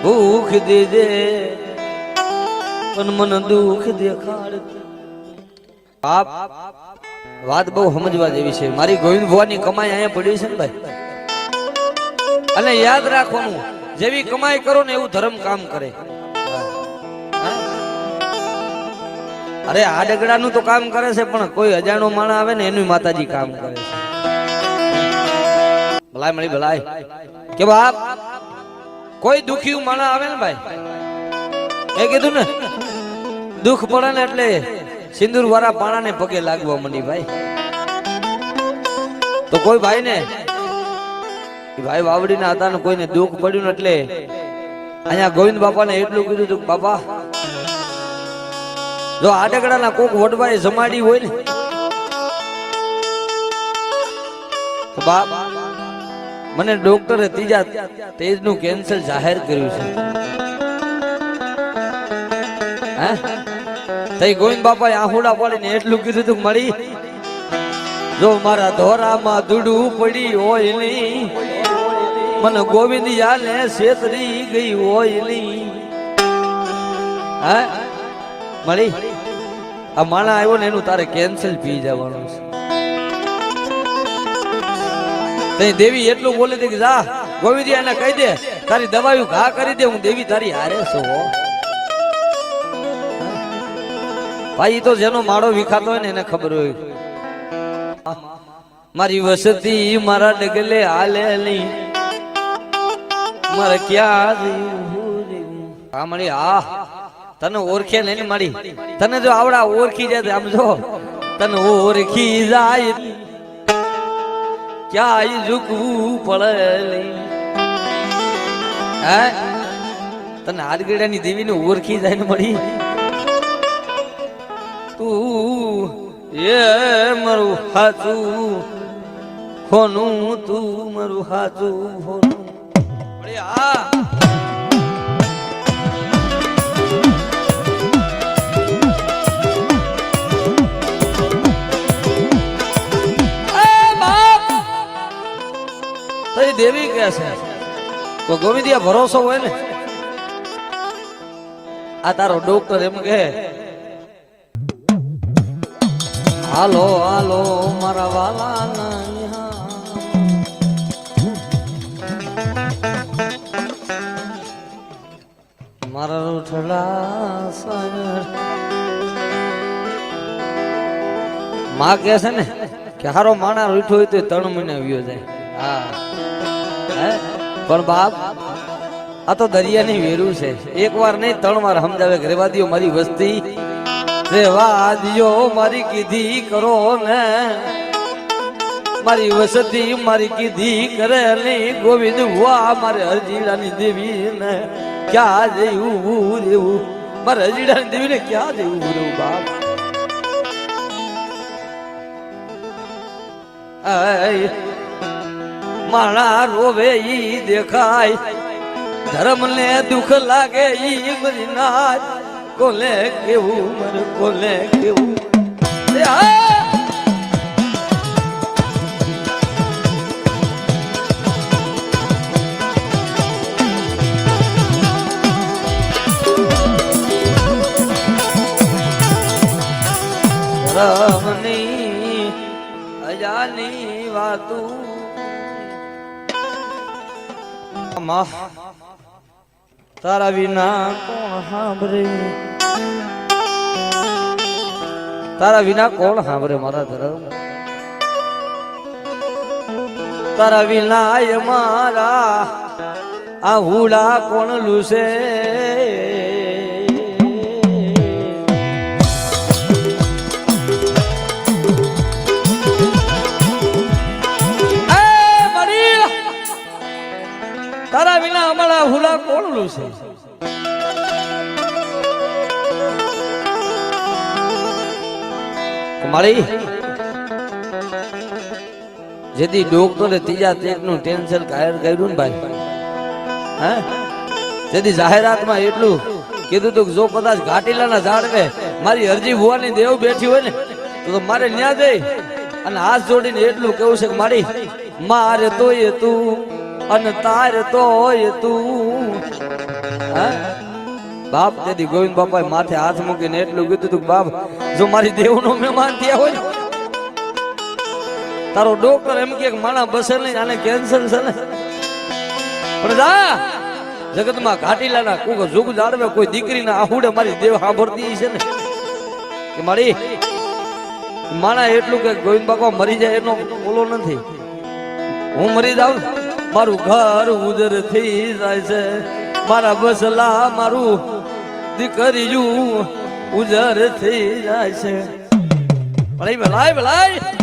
ભૂખ દેજે પણ મને દુઃખ દેખાડ. બાપ વાત બહુ સમજવા જેવી છે. મારી ગોવિંદ ભુવાની કમાઈ અહીંયા પડી છે ને ભાઈ, અને યાદ રાખવાનું જેવી કમાઈ કરો ને એવું ધર્મ કામ કરે. અરે આડગડાનું તો કામ કરે છે, પણ કોઈ અજાણો માણસ આવે ને એનું માતાજી કામ કરે છે. ભલાય મળી ભલાય કે બાપ કોઈ દુખી માણસ આવે ને ભાઈ, એ કીધું ને દુઃખ પડે ને એટલે સિંદૂર વાળા પાણાને પગે લાગવા મંડી ભાઈ. તો કોઈ ભાઈ ને ભાઈ વાવડી ના હતા ને કોઈને દુઃખ પડ્યું ને એટલે અહીંયા ગોવિંદ બાપા ને એટલું કીધું હતું, બાપા જો આડગડા ના કોક વડવાએ જમાડી હોય ને તો બાપ મને ડોક્ટરે ત્રીજા તેજ નું કેન્સર જાહેર કર્યું છે. હે તઈ ગોવિંદ બાપાએ આહુડા પાડીને એટલું કીધું તું, મળી જો મારા ધોરામાં દુડું પડી હોય નહીં, મને ગોવિંદ યાને છેતરી ગઈ હોય નહીં. હે મળી આ માણા આવ્યો ને એનું તારે કેન્સલ પી જવાનું છે. તઈ દેવી એટલું બોલે દે કે જા ગોવિંદ એને કહી દે તારી દવાયું ઘા કરી દે, હું દેવી તારી હારે છું. ભાઈ તો જેનો માળો વિખાતો હોય ને એને ખબર હોય. મારી વસતી મારા ડગલે હાલે નહીં, મારે ક્યાં આ મળી આ તને ઓળખે ને મળી, તને જો આવડા ઓળખી જાય આમ જો તને ઓળખી જાય ક્યાં ઝૂકવું પડે. હે તને આડગડાની દેવીને ઓળખી જાય ને મળી, તું એ મારું હાચું હોનું, તું મારું હાચું હોનું. આ દેવી કે છે તો ગોવિંદિયા ભરોસો હોય ને. આ તારો ડોક્ટર એમ કે હાલો હાલો મારા વાલા મારા રૂઠડા માં કે છે ને કે હારો માણા રૂઠો હોય તો 3 મહિના વ્યો જાય. હા પણ બાપ આ તો દરિયાની વેરું છે, એક વાર નહીં 3 વાર સમજાવે. રેવા દિયો મારી વસ્તી, રેવા દિયો મારી કીધી કરો ને, મારી વસતી મારી કીધી કરે નહીં. ગોવિંદ હુઆ મારે હરજીડાની દેવી ને ક્યાં જવું રેવું, મારે હરજીડાની દેવી ને ક્યાં જવું રેવું બાપ. માણા રોવે ઈ દેખાય, ધર્મ ને દુઃખ લાગે ઈ મરીના, કોલે કેવું મર કોલે કેવું. ધર્મની અજાની વાતું તારા વિના કોણ સાંભળે, તારા વિના કોણ સાંભળે મારા ધર્મ, તારા વિના મારા આ હુડા કોણ લૂસે. તારા વિના અમારા હુલા કોણ લૂસે. મારી જેથી ડોક્ટરે ત્રીજા તેજનું ટેન્શન કાયર કર્યું ને ભાઈ, હે જેથી જાહેરાતમાં એટલું કીધું તું જો કદાચ ઘાટીલાના ઝાડવે મારી હરજી ભુવાની દેવ બેઠી હોય ને તો મારે ન્યા જઈ અને હાથ જોડીને એટલું કેવું છે કે મારી મારે તો એ તું અને તાર તો તું બાપ તેથી ગોવિંદ બાપાએ માથે હાથ મૂકીને એટલું કીધું તું બાપ જો મારી દેવનો મહેમાન થયા હોય તારો ડોક્ટર એમ કે માણા બસે નહીં આને કેન્સર છે ને પણ જા જગતમાં ઘાટીલાના કોઈ જુગ જાળવે કોઈ દીકરીના આહુડે મારી દેવ સાંભળતી છે ને કે મારી માણા એટલું કે ગોવિંદ બાપા મરી જાય એનો બોલો નથી હું મરી જાઉં મારું ઘર ઉજર થઈ જાય છે મારા બસલા મારું દીકરીયું ઉજર થઈ જાય છે ભલાઈ ભલાઈ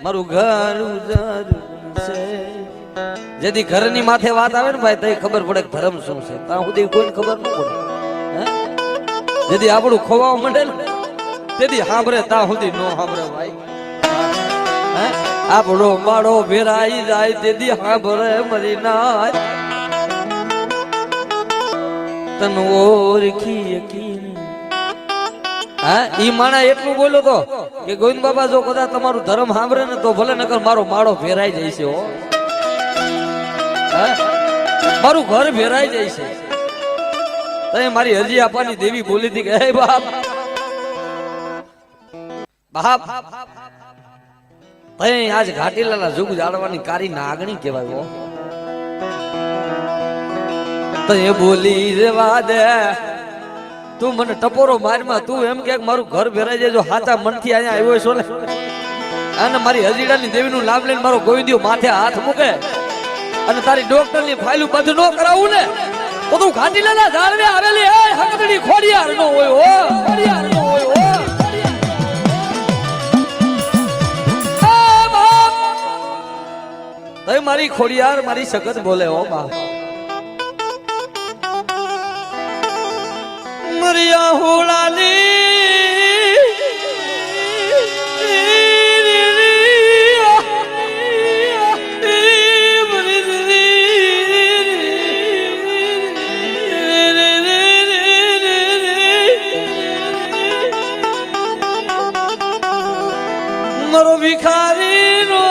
મારું ઘર ઉજર છે જેથી ઘરની માથે વાત આવે ને ભાઈ તો ખબર પડે ધર્મ શું છે ત્યાં સુધી કોઈને ખબર ન પડે જેથી આપણું ખોવા માંડે ને તેથી સાંભળે ત્યાં સુધી નો સાંભળે ભાઈ આપણો માળો ભેરાઈ જાય તેથી સાંભળે મરી નાય તન ઓળખી યકીન ઈ માણા એટલું બોલ્યો તો કે ગોવિંદ બાબા જો કદાચ તમારું ધર્મ સાંભળે ને તો ભલે નકર મારો માળો ભેરાઈ જાય છે હો મારું ઘર ભેરાઈ જાય છે તો મારી હજી આપવાની દેવી બોલી હતી કે હે બાપ બાપ આજ ઘાટીલાના જુગ જાળવાની કારી નાગણી કહેવાય હો તો એ બોલી રેવા દે તું મને ટપોરો મારમાં તું એમ કે મારું ઘર ભેરાઈ જાય જો હાચા મનથી અહીંયા આવ્યો છો ને અને મારી હજીડાની દેવીનું લાભ લઈને મારો ગોવિંદિયો માથે હાથ મૂકે અને તારી ડોક્ટરની ફાઇલું બધું ન કરાવું ને તો તું ઘાટીલાના ઝાડવે આવેલી હે હકદડી ખોડિયાર નો હોય હો ખોડિયાર નો હોય હો તઈ મારી ખોડિયાર મારી સખત બોલે હો બાપ મરિયા હોળાની મારો ભિખારી નો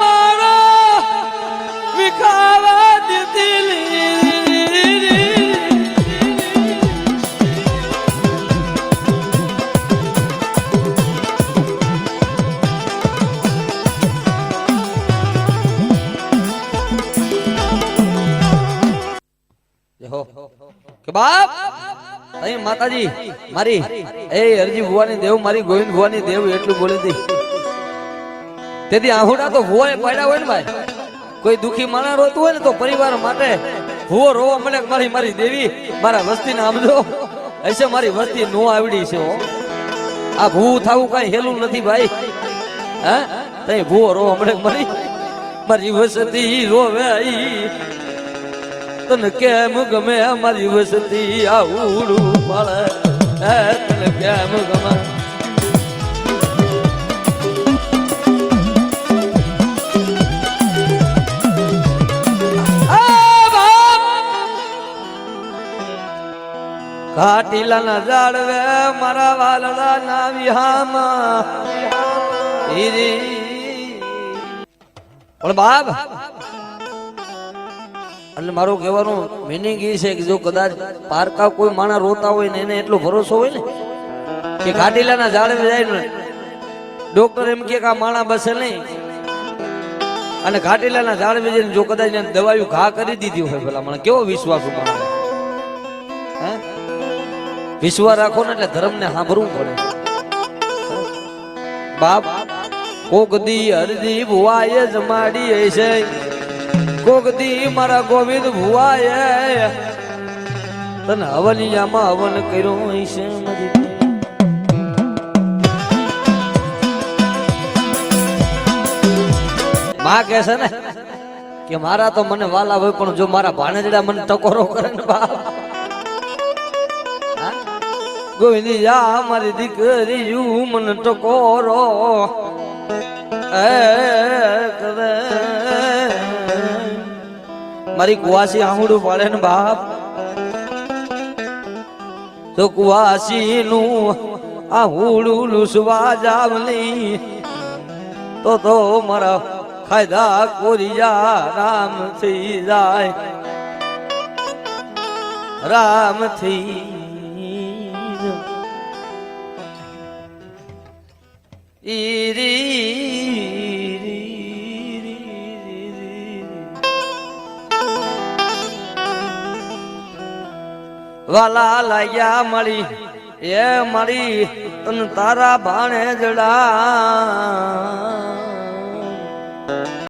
મારો ભિખાવા દીધી કે બાપ અહીં માતાજી મારી એ હરજી ભુવાની દેવ મારી ગોવિંદ ભુવાની દેવ એટલું બોલી હતી તેથી આહુડા તો ભુવાએ પાડ્યા હોય ને ભાઈ કોઈ દુખી માણા રોતું હોય ને તો પરિવાર માટે ભુવો રોવા મળે મારી મારી દેવી મારા વસ્તીને આમજો હશે મારી વસ્તી નો આવડી છે હો આ ભૂ થાવું કઈ હેલું નથી ભાઈ હે તઈ ભુવો રોવા મળે મારી મારી વસ્તી રોવે તને કેમ ગમે મારી વસ્તી આવું મળે તને કેમ ગમે ઘાટીલાના ઝાડવે મારા વાલડા ના વિહામાં પણ બાપ એટલે મારું કહેવાનું મિનિંગ એ છે કે જો કદાચ પારકા કોઈ માણા રોતા હોય ને એને એટલો ભરોસો હોય ને કે ઘાટીલાના ઝાડવે જાય ને ડોક્ટર એમ કે આ માણા બસે નહીં અને ઘાટીલાના ઝાડવે જઈને જો કદાચ દવાયું ઘા કરી દીધી હોય પેલા મને કેવો વિશ્વાસ માણા હે વિશ્વાસ રાખો ને એટલે ધર્મ ને સાંભળવું પડે બાપ કોક દી હરજી ભુવાએ જમાડી છે કોક દી મારા ગોવિંદ ભુવાએ તને હવનિયામાં હવન કર્યો છે માં કે છે ને કે મારા તો મને વાલા હોય પણ જો મારા ભાણેજડા મને ટકોરો કરે ને બાપ ગોવિંદિયા મારી દીકરી મને ટકોરો કરે મારી કુવાસી આહુડું પાડે ને બાપ તો કુવાસી નું આહુડું લૂસવા જાવલી તો મારા ખાયદા કોરિયા રામ થઈ જાય રામ થઈ વાલા લાગ્યા મળી એ મળી તન તારા ભાણે જડા